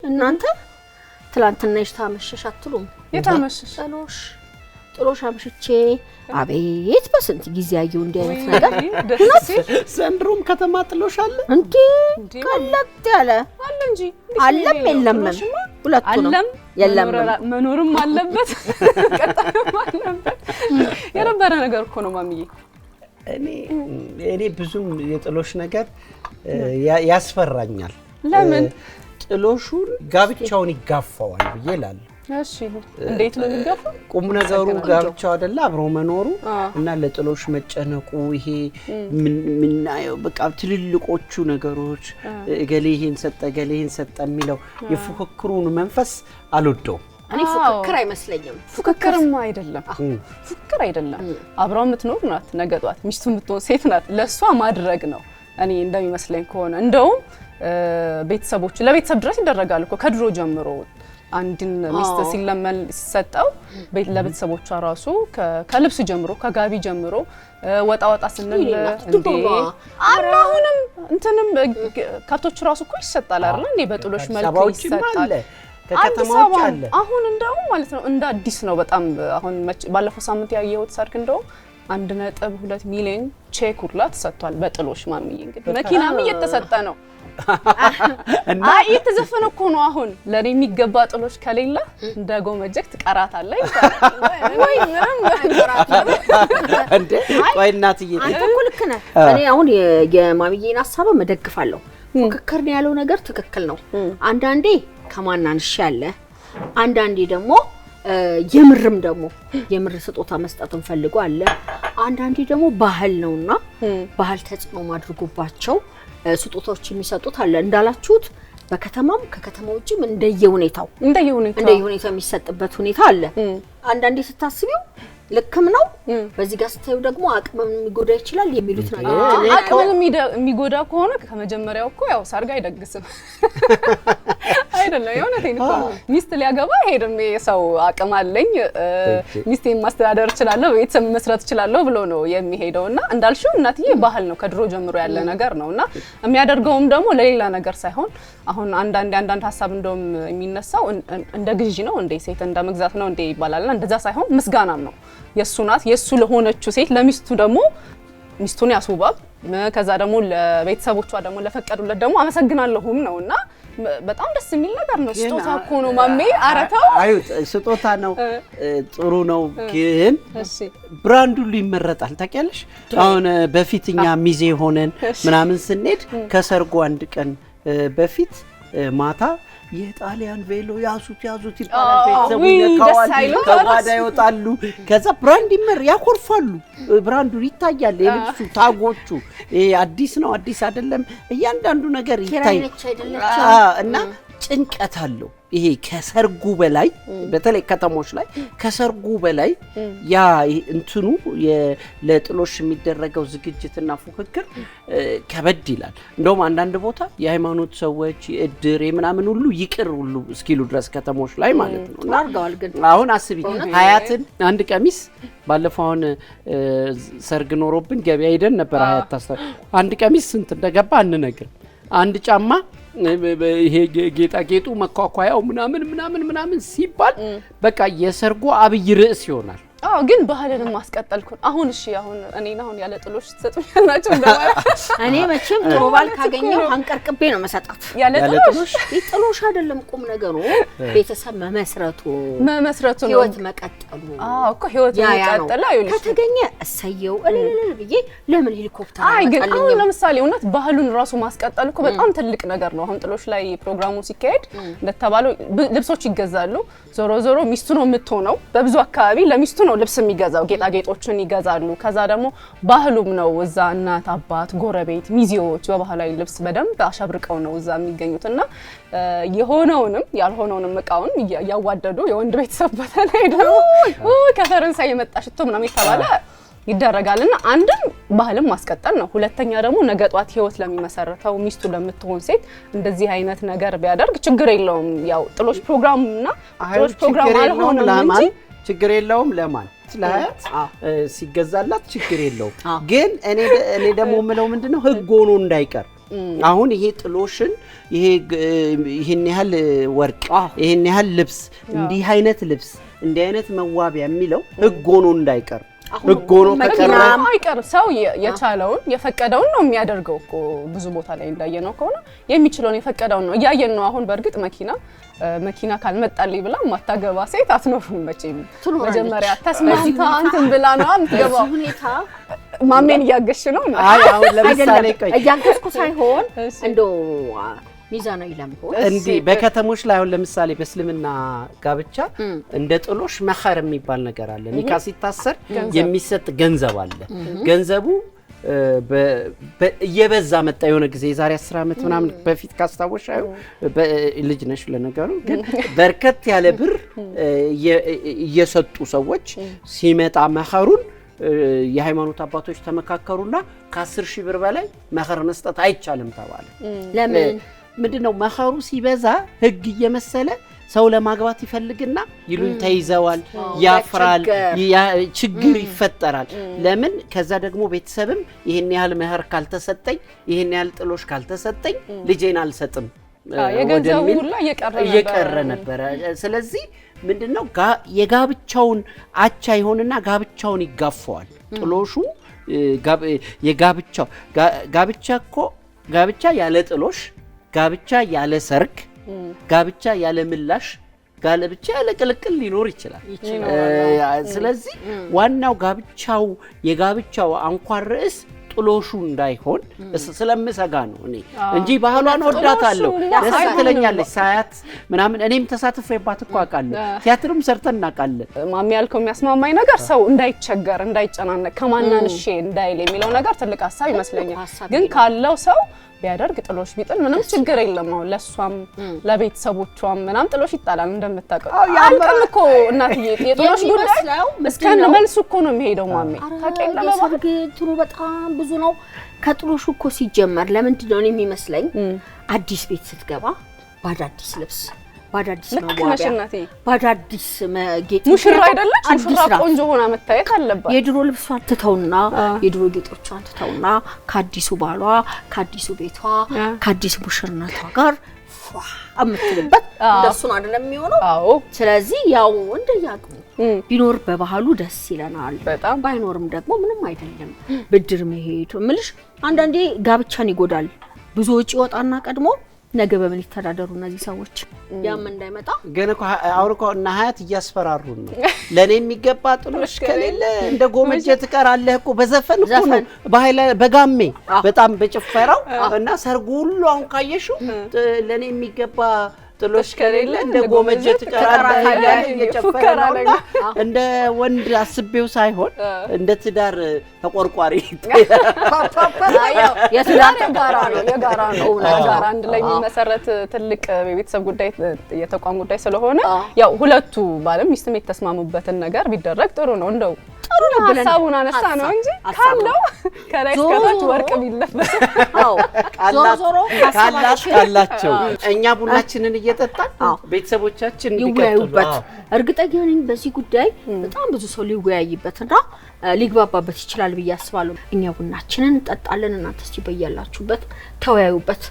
እናንተ ትላንትና ይሽታመሽሽ አትሉም የታመሽሽ ጥሎሽ አምሽቼ አቤት በስንት ጊዜ ያየው እንዲህ አይነት ነገር ዘንድሮም ከተማ ጥሎሽ አለ እንዴ ቀለጥ ያለ አለ እንጂ አለም የለም ሁለቱ ነው የለም መኖርም አለበት ቀጣይም አለበት የነበረ ነገር እኮ ነው ማሚዬ እኔ ብዙም የጥሎሽ ነገር ያስፈራኛል ለምን ጥሎሹን ጋብቻውን ይጋፋዋል ብዬ እላለሁ እሺ እንዴት ነው የሚጋፋው ቁም ነገሩ ጋብቻው አይደለ አብሮ መኖሩ እና ለጥሎሽ መጨነቁ ይሄ ምናየው በቃ ትልልቆቹ ነገሮች ገሌህን ሰጠ የሚለው የፉክክሩን መንፈስ አልወደውም እኔ ፉክክር አይመስለኝም ፉክክርም አይደለም አብራው የምትኖር ናት ነገጧት ሚስቱ የምትሆን ሴት ናት ለሷ ማድረግ ነው እኔ እንደሚመስለኝ ከሆነ እንደውም ቤተሰቦች ለቤተሰብ ድረስ ይደረጋል እኮ ከድሮ ጀምሮ አንድን ሚስት ሲለመን ሲሰጣው ለቤተሰቦቿ ራሱ ከልብስ ጀምሮ ከጋቢ ጀምሮ ወጣ ስንል እንዴ አሁንም እንትንም ከብቶች ራሱ እኮ ይሰጣል አይደል እንዴ በጥሎሽ መልክ ይሰጣል ከተማው አለ አሁን እንደውም ማለት ነው እንደ አዲስ ነው በጣም አሁን ባለፈው ሳምንት ያየሁት ሰርክ እንደውም 1.2 ሚሊዮን ቼክ ሁላ ተሰጥቷል በጥሎሽ ማሚዬ እንግዲህ መኪናም እየተሰጠ ነው እና እየተዘፈነ እኮ ነው አሁን ለኔ የሚገባ ጥሎሽ ከሌለ እንደ ጎመጀክት ቀራታለህ ወይ ምንም እንዴ ቆይ እናትዬ እኮ ልክ ነህ እኔ አሁን የማሚዬን ሐሳብ መደግፋለሁ ፍክክር ነው ያለው ነገር ትክክል ነው አንዳንዴ ከማናንሽ ያለ አንዳንዴ ደግሞ የምር ስጦታ መስጠትን ፈልጎ አለ አንዳንዴ ደግሞ ባህል ነውና ባህል ተጽኖ ማድረጉባቸው ስጦታዎች የሚሰጡት አለ እንዳላችሁት በከተማም ከከተማ ውጭም እንደየሁኔታው የሚሰጥበት ሁኔታ አለ አንዳንዴ ስታስቢው ልክም ነው በዚህ ጋር ስታዩ ደግሞ አቅምም የሚጎዳ ይችላል የሚሉት ነገር አቅምም የሚጎዳ ከሆነ ከመጀመሪያው እኮ ያው ሰርግ አይደግስም አይደለም የሆነቴን እኮ ሚስት ሊያገባ ሄድም የሰው አቅም አለኝ ሚስቴን ማስተዳደር እችላለሁ ቤተሰብ መስራት እችላለሁ ብሎ ነው የሚሄደውና እንዳልሽው እናትዬ ባህል ነው ከድሮ ጀምሮ ያለ ነገር ነውና የሚያደርገውም ደግሞ ለሌላ ነገር ሳይሆን አሁን አንዳንድ ሐሳብ እንደውም የሚነሳው እንደ ግዢ ነው እንደ ሴት እንደ መግዛት ነው እንደ ይባላልና እንደዛ ሳይሆን ምስጋናም ነው የሱ ናት የሱ ለሆነችው ሴት ለሚስቱ ደግሞ ሚስቱን ያስውባል ከዛ ደግሞ ለቤተሰቦቿ ደግሞ ለፈቀዱለት ደግሞ አመሰግናለሁም ነውና በጣም ደስ የሚል ነገር ነው ስጦታ እኮ ነው ማሜ አረታው አዩት ስጦታ ነው ጥሩ ነው ግን ብራንዱ ሊመረጣል ታውቂያለሽ አሁን በፊትኛ ሚዜ ሆነን ምናምን ስንሄድ ከሰርጉ አንድ ቀን በፊት ማታ የጣሊያን ቬሎ ያዙት ይባላል ቤተሰቡ ይነካዋል ከጓዳ ይወጣሉ ከዛ ብራንድ ያኮርፋሉ ብራንዱ ይታያል የልብሱ ታጎቹ አዲስ ነው አዲስ አይደለም እያንዳንዱ ነገር ይታይ እና ጭንቀት አለው ይሄ ከሰርጉ በላይ በተለይ ከተሞች ላይ ከሰርጉ በላይ ያ እንትኑ ለጥሎሽ የሚደረገው ዝግጅትና ፉክክር ከበድ ይላል እንደውም አንዳንድ ቦታ የሃይማኖት ሰዎች እድር ምናምን ሁሉ ይቅር ሁሉ እስኪሉ ድረስ ከተሞች ላይ ማለት ነው አርጋዋል ግን አሁን አስቢ ሀያትን አንድ ቀሚስ ባለፈው አሁን ሰርግ ኖሮብን ገበያ ሄደን ነበር ሀያት ታስታውስ አንድ ቀሚስ ስንት እንደገባ አንነግር አንድ ጫማ ይሄ ጌጣጌጡ መኳኳያው ምናምን ሲባል በቃ የሰርጉ አብይ ርዕስ ይሆናል ግን ባህልን ማስቀጠልኩ አሁን እሺ አሁን እኔና አሁን ያለ ጥሎሽ ተሰጥኛላችሁ እንደማለት እኔ መቼም ጥሩ ባል ካገኘው አንቀርቅቤ ነው መሰጣት ያለ ጥሎሽ ጥሎሽ አይደለም ቁም ነገሩ ቤተሰብ መመስረቱ ህይወት መቀጠሉ እኮ ህይወት መቀጠል አይውልሽ ከተገኘ እሰየው እልልል ብዬ ለምን ሄሊኮፕተር ግን አሁን ለምሳሌ እውነት ባህሉን ራሱ ማስቀጠል እኮ በጣም ትልቅ ነገር ነው አሁን ጥሎሽ ላይ ፕሮግራሙ ሲካሄድ እንደተባለው ልብሶች ይገዛሉ ዞሮ ሚስቱ ነው የምትሆነው በብዙ አካባቢ ለሚስቱ ነው ልብስ የሚገዛው ጌጣጌጦችን ይገዛሉ ከዛ ደግሞ ባህሉም ነው እዛ እናት አባት ጎረቤት ሚዜዎች በባህላዊ ልብስ በደንብ አሸብርቀው ነው እዛ የሚገኙትና የሆነውንም ያልሆነውንም እቃውን ያዋደዱ የወንድ ቤተሰብ በተለይ ደግሞ ከፈረንሳይ የመጣ ሽቶ ምናምን ይተባለ ይደረጋልና አንድም ባህልም ማስቀጠል ነው ሁለተኛ ደግሞ ነገጧት ህይወት ለሚመሰረተው ሚስቱ ለምትሆን ሴት እንደዚህ አይነት ነገር ቢያደርግ ችግር የለውም ያው ጥሎሽ ፕሮግራምና ጥሎሽ ፕሮግራም አልሆነም እንጂ ችግር የለውም ለማን ለሀያት ሲገዛላት ችግር የለውም ግን እኔ ደግሞ ምለው ምንድነው ህግ ሆኖ እንዳይቀር አሁን ይሄ ጥሎሽን ይሄን ያህል ወርቅ ይሄን ያህል ልብስ እንዲህ አይነት ልብስ እንዲህ አይነት መዋቢያ የሚለው ህግ ሆኖ እንዳይቀር ህግ ሆኖ ከቀረ አይቀር ሰው የቻለውን የፈቀደውን ነው የሚያደርገው እኮ ብዙ ቦታ ላይ እንዳየነው ከሆነ የሚችለውን የፈቀደውን ነው ያየን ነው። አሁን በርግጥ መኪና ካልመጣልኝ ብላ ማታገባ ሴት አትኖርም መቼም መጀመሪያ ተስማምታ እንትን ብላ ነው የምትገባው። ሁኔታ ማሜን እያገሽ ነው። አይ አሁን ለምሳሌ ቆይ እያገዝኩ ሳይሆን እንደው ሚዛናዊ ለምሆን እንዴ በከተሞች ላይ አሁን ለምሳሌ በእስልምና ጋብቻ እንደ ጥሎሽ መኸር የሚባል ነገር አለ። ኒካ ሲታሰር የሚሰጥ ገንዘብ አለ። ገንዘቡ እየበዛ መጣ። የሆነ ጊዜ የዛሬ 10 ዓመት ምናምን በፊት ካስታወሻዩ ልጅ ነሽ ለነገሩ ግን በርከት ያለ ብር እየሰጡ ሰዎች ሲመጣ መኸሩን የሃይማኖት አባቶች ተመካከሩና ከ10,000 ብር በላይ መኸር መስጠት አይቻልም ተባለ። ለምን ምንድነው መኸሩ ሲበዛ ህግ እየመሰለ ሰው ለማግባት ይፈልግና ይሉን ተይዘዋል ያፍራል ችግር ይፈጠራል። ለምን ከዛ ደግሞ ቤተሰብም ይሄን ያህል መኸር ካልተሰጠኝ ይሄን ያህል ጥሎሽ ካልተሰጠኝ ልጄን አልሰጥም የገንዘቡ ሁሉ እየቀረ ነበር። ስለዚህ ምንድነው የጋብቻውን አቻ ይሆንና ጋብቻውን ይጋፋዋል። ጥሎሹ የጋብቻው ጋብቻ ያለ ጥሎሽ ጋብቻ ያለ ሰርግ ጋብቻ ያለ ምላሽ ጋብቻ ያለ ቅልቅል ሊኖር ይችላል። ስለዚህ ዋናው የጋብቻው አንኳር ርዕስ ጥሎሹ እንዳይሆን ስለምሰጋ ነው እኔ እንጂ ባህሏን ወዳታለሁ ደስ ትለኛለች ሳያት ምናምን እኔም ተሳትፌባት እኮ አውቃለሁ። ቲያትርም ሰርተን እናውቃለን። ማሚ ያልከው የሚያስማማኝ ነገር ሰው እንዳይቸገር እንዳይጨናነቅ ከማናንሼ እንዳይል የሚለው ነገር ትልቅ ሀሳብ ይመስለኛል። ግን ካለው ሰው ቢያደርግ ጥሎሽ ቢጥል ምንም ችግር የለም። ነው ለሷም ለቤተሰቦቿም ምናምን ጥሎሽ ይጣላል እንደምታውቀው አልቀም እኮ እናትዬ የጥሎሽ ጉዳይ እስከነ መልሱ እኮ ነው የሚሄደው። ማሚ ታውቂያለሽ ለሰርግ ትሩ በጣም ብዙ ነው ከጥሎሹ እኮ ሲጀመር። ለምንድን ነው የሚመስለኝ አዲስ ቤት ስትገባ ባዳዲስ ልብስ ባዳዲስ መዋቢያ ባዳዲስ ጌጥ ሙሽራ አይደለች ሙሽራ ቆንጆ ሆና መታየት አለባት። የድሮ ልብሷን ትተውና የድሮ ጌጦቿን ትተውና ከአዲሱ ባሏ ከአዲሱ ቤቷ ከአዲሱ ሙሽርነቷ ጋር አምትልበት ደሱን አይደለም የሚሆነው። ስለዚህ ያው እንደያቅሙ ቢኖር በባህሉ ደስ ይለናል። ባይኖርም ደግሞ ምንም አይደለም። ብድር መሄድ ምልሽ አንዳንዴ ጋብቻን ይጎዳል። ብዙ ወጪ ወጣና ቀድሞ ነገ በምን ይተዳደሩ እነዚህ ሰዎች ያም እንዳይመጣ ግን እኮ አውርቆና ሀያት እያስፈራሩ ነው። ለኔ የሚገባ ጥሎሽ ከሌለ እንደ ጎመጀ ትቀራለህ እኮ በዘፈን እኮ ነው በጋሜ በጣም በጭፈራው እና ሰርጉ ሁሉ አሁን ካየሽው ለኔ የሚገባ ጥሎሽ ከሌለ እንደ ጎመጀ ትቀራለህ እየጨፈረ ነው። እንደ ወንድ አስቤው ሳይሆን እንደ ትዳር ተቆርቋሪ የጋራ ነው ጋራ አንድ ላይ የሚመሰረት ትልቅ የቤተሰብ ጉዳይ የተቋም ጉዳይ ስለሆነ ያው ሁለቱ ባለም ሚስትም የተስማሙበትን ነገር ቢደረግ ጥሩ ነው። እንደው ጥሩ ነው ሐሳቡን አነሳ ነው እንጂ ካለው ከላይ እስከታች ወርቅ ቢለበስ ካላቸው እኛ ቡናችንን እየጠጣን ቤተሰቦቻችን ይወያዩበት። እርግጠኛ ነኝ በዚህ ጉዳይ በጣም ብዙ ሰው ሊወያይበትና ሊግባባበት ይችላል ብዬ አስባለሁ። እኛ ቡናችንን እንጠጣለን፣ እናንተ እስቲ በያላችሁበት ተወያዩበት።